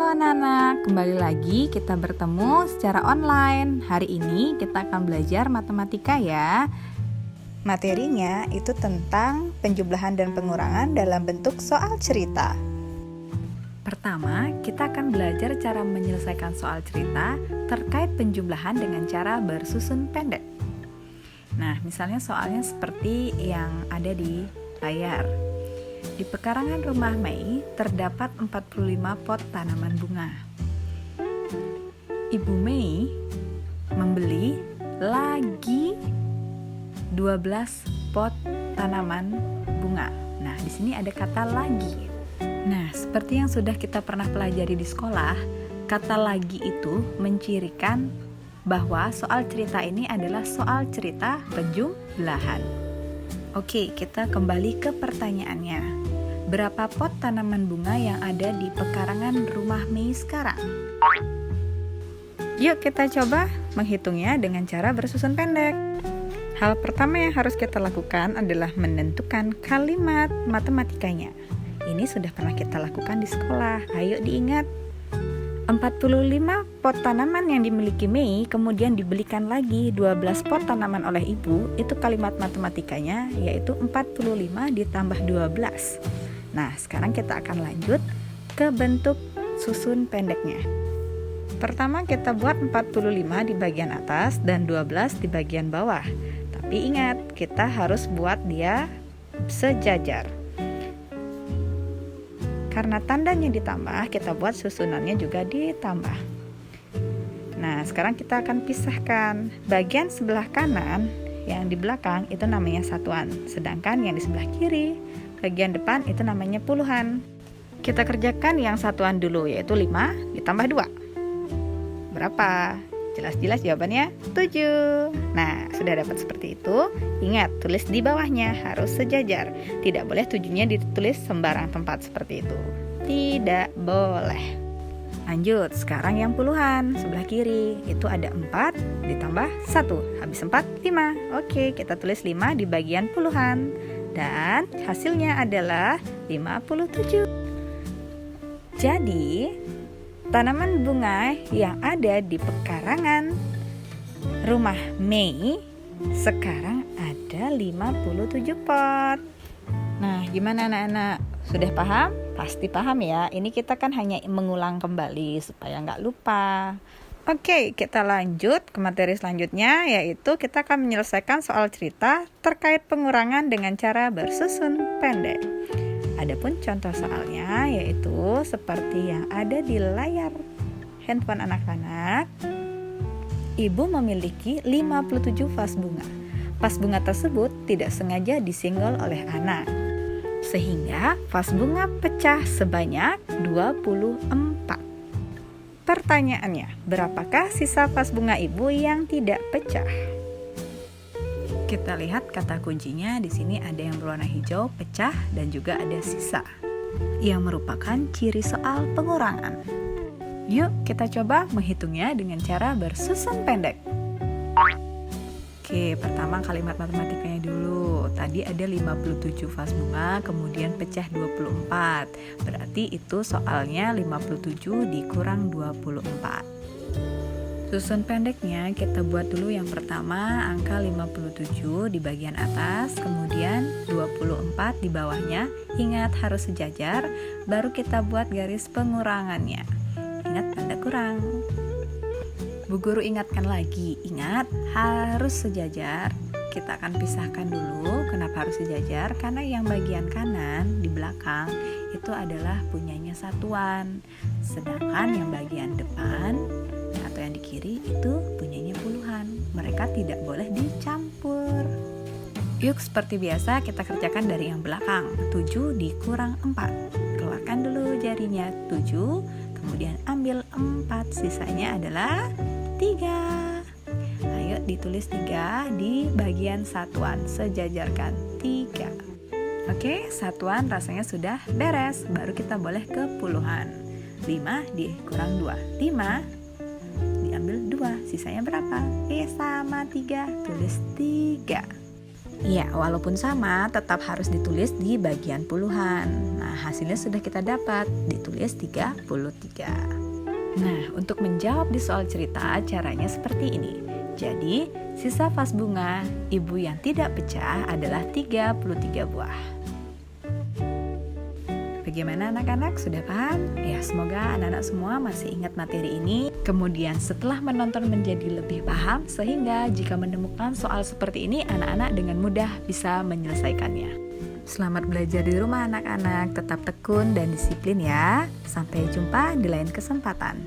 Halo anak-anak, kembali lagi kita bertemu secara online. Hari ini kita akan belajar matematika ya. Materinya itu tentang penjumlahan dan pengurangan dalam bentuk soal cerita. Pertama, kita akan belajar cara menyelesaikan soal cerita terkait penjumlahan dengan cara bersusun pendek. Nah, misalnya soalnya seperti yang ada di layar. Di pekarangan rumah Mei terdapat 45 pot tanaman bunga. Ibu Mei membeli lagi 12 pot tanaman bunga. Nah, di sini ada kata lagi. Nah, seperti yang sudah kita pernah pelajari di sekolah, kata lagi itu mencirikan bahwa soal cerita ini adalah soal cerita penjumlahan. Oke, kita kembali ke pertanyaannya. Berapa pot tanaman bunga yang ada di pekarangan rumah Mei sekarang? Yuk kita coba menghitungnya dengan cara bersusun pendek. Hal pertama yang harus kita lakukan adalah menentukan kalimat matematikanya. Ini sudah pernah kita lakukan di sekolah. Ayo diingat. 45 pot tanaman yang dimiliki Mei kemudian dibelikan lagi 12 pot tanaman oleh ibu. Itu kalimat matematikanya yaitu 45 ditambah 12. Nah, sekarang kita akan lanjut ke bentuk susun pendeknya. Pertama kita buat 45 di bagian atas dan 12 di bagian bawah. Tapi ingat, kita harus buat dia sejajar. Karena tandanya ditambah, kita buat susunannya juga ditambah. Nah, sekarang kita akan pisahkan. Bagian sebelah kanan yang di belakang itu namanya satuan, sedangkan yang di sebelah kiri, bagian depan itu namanya puluhan. Kita kerjakan yang satuan dulu, yaitu 5 ditambah 2. Berapa? Jelas-jelas jawabannya 7. Nah, sudah dapat seperti itu. Ingat, tulis di bawahnya harus sejajar. Tidak boleh 7-nya ditulis sembarang tempat seperti itu. Tidak boleh. Lanjut, sekarang yang puluhan. Sebelah kiri, itu ada 4 ditambah 1. Habis 4, 5. Oke, kita tulis 5 di bagian puluhan. Dan hasilnya adalah 57. Jadi, tanaman bunga yang ada di pekarangan rumah Mei sekarang ada 57 pot. Nah, gimana anak-anak? Sudah paham? Pasti paham ya. Ini kita kan hanya mengulang kembali supaya nggak lupa. Oke, kita lanjut ke materi selanjutnya, yaitu kita akan menyelesaikan soal cerita terkait pengurangan dengan cara bersusun pendek. Adapun contoh soalnya yaitu seperti yang ada di layar handphone anak-anak. Ibu memiliki 57 vas bunga. Vas bunga tersebut tidak sengaja disenggol oleh anak, sehingga vas bunga pecah sebanyak 24. Pertanyaannya, berapakah sisa vas bunga ibu yang tidak pecah? Kita lihat kata kuncinya di sini ada yang berwarna hijau, pecah, dan juga ada sisa, yang merupakan ciri soal pengurangan. Yuk kita coba menghitungnya dengan cara bersusun pendek. Oke, pertama kalimat matematikanya dulu. Tadi ada 57 vas bunga, kemudian pecah 24. Berarti itu soalnya 57 dikurang 24. Susun pendeknya kita buat dulu yang pertama angka 57 di bagian atas, kemudian 24 di bawahnya. Ingat harus sejajar, baru kita buat garis pengurangannya. Ingat tanda kurang. Bu Guru ingatkan lagi, ingat harus sejajar. Kita akan pisahkan dulu. Kenapa harus sejajar? Karena yang bagian kanan di belakang itu adalah punyanya satuan, sedangkan yang bagian depan atau yang di kiri itu punyanya puluhan. Mereka tidak boleh dicampur. Yuk, seperti biasa kita kerjakan dari yang belakang. 7 dikurang 4. Keluarkan dulu jarinya 7, kemudian ambil 4, sisanya adalah 3. Ayo ditulis 3 di bagian satuan, sejajarkan 3. Oke, satuan rasanya sudah beres. Baru kita boleh ke puluhan. 5 dikurang 2, 5. Diambil 2, sisanya berapa? Sama 3, tulis 3. Iya, walaupun sama, tetap harus ditulis di bagian puluhan. Nah, hasilnya sudah kita dapat, ditulis 33. Nah, untuk menjawab di soal cerita, caranya seperti ini. Jadi, sisa vas bunga ibu yang tidak pecah adalah 33 buah. Bagaimana anak-anak? Sudah paham? Ya, semoga anak-anak semua masih ingat materi ini. Kemudian setelah menonton menjadi lebih paham, sehingga jika menemukan soal seperti ini, anak-anak dengan mudah bisa menyelesaikannya. Selamat belajar di rumah anak-anak, tetap tekun dan disiplin ya. Sampai jumpa di lain kesempatan.